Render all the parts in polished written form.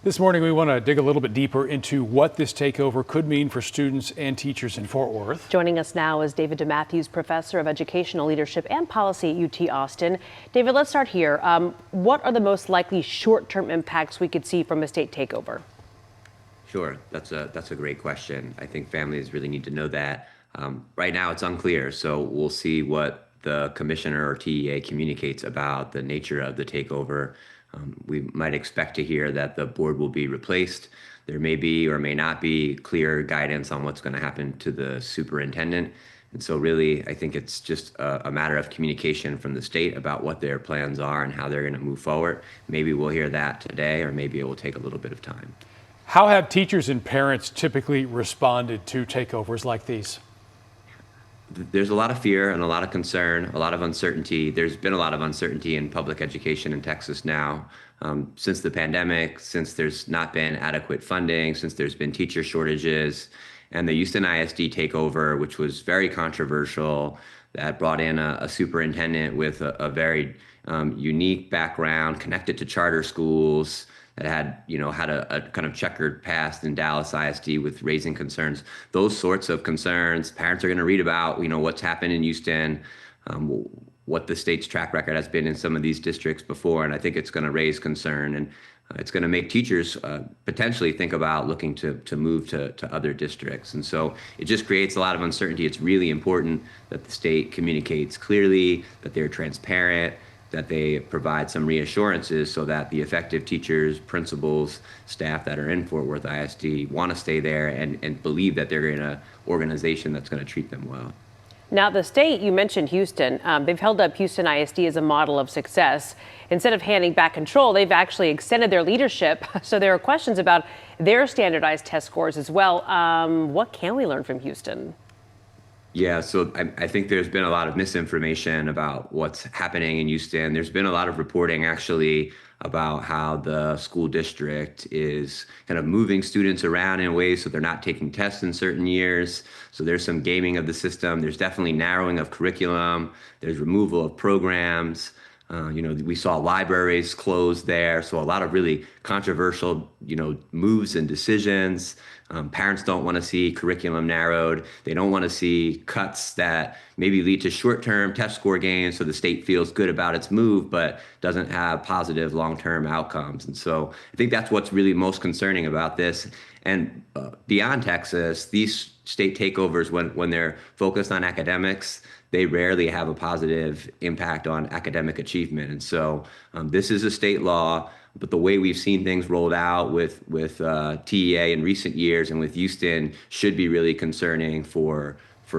This morning, we want to dig a little bit deeper into what this takeover could mean for students and teachers in Fort Worth. Joining us now is David DeMatthews, Professor of Educational Leadership and Policy at UT Austin. David, let's start here. What are the most likely short-term impacts we could see from a state takeover? Sure, that's a great question. I think families really need to know that. Right now, it's unclear, so we'll see what the commissioner or TEA communicates about the nature of the takeover. We might expect to hear that the board will be replaced. There may be or may not be clear guidance on what's going to happen to the superintendent. And so really, I think it's just a matter of communication from the state about what their plans are and how they're going to move forward. Maybe we'll hear that today, or maybe it will take a little bit of time. How have teachers and parents typically responded to takeovers like these? There's a lot of fear and a lot of concern, a lot of uncertainty. There's been a lot of uncertainty in public education in Texas now since the pandemic, since there's not been adequate funding, since there's been teacher shortages, and the Houston ISD takeover, which was very controversial, that brought in a superintendent with a very unique background, connected to charter schools, that had a kind of checkered past in Dallas ISD with raising concerns. Those sorts of concerns, parents are going to read about, what's happened in Houston, what the state's track record has been in some of these districts before, and I think it's going to raise concern, and it's going to make teachers potentially think about looking to move to other districts. And so it just creates a lot of uncertainty. It's really important that the state communicates clearly, that they're transparent, that they provide some reassurances so that the effective teachers, principals, staff that are in Fort Worth ISD want to stay there and believe that they're in an organization that's going to treat them well. Now, the state, you mentioned Houston, they've held up Houston ISD as a model of success. Instead of handing back control, they've actually extended their leadership. So there are questions about their standardized test scores as well. What can we learn from Houston? Yeah, so I think there's been a lot of misinformation about what's happening in Houston. There's been a lot of reporting actually about how the school district is kind of moving students around in ways so they're not taking tests in certain years. So there's some gaming of the system. There's definitely narrowing of curriculum. There's removal of programs. We saw libraries closed there. So a lot of really controversial, moves and decisions. Parents don't want to see curriculum narrowed. They don't want to see cuts that maybe lead to short-term test score gains so the state feels good about its move, but doesn't have positive long-term outcomes. And so I think that's what's really most concerning about this. And beyond Texas, these state takeovers, when they're focused on academics, they rarely have a positive impact on academic achievement. And so this is a state law, but the way we've seen things rolled out with TEA in recent years and with Houston should be really concerning for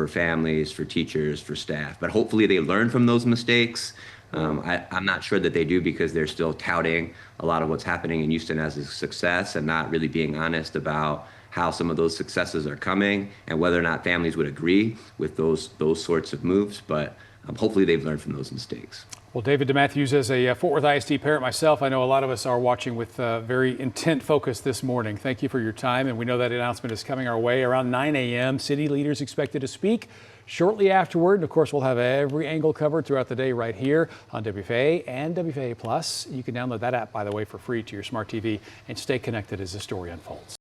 families, for teachers, for staff. But hopefully they learn from those mistakes. I'm not sure that they do, because they're still touting a lot of what's happening in Houston as a success and not really being honest about how some of those successes are coming and whether or not families would agree with those sorts of moves. But hopefully they've learned from those mistakes. Well, David DeMatthews, as a Fort Worth ISD parent myself, I know a lot of us are watching with very intent focus this morning. Thank you for your time. And we know that announcement is coming our way around 9 a.m. City leaders expected to speak shortly afterward. And of course, we'll have every angle covered throughout the day right here on WFA and WFA Plus. You can download that app, by the way, for free to your smart TV and stay connected as the story unfolds.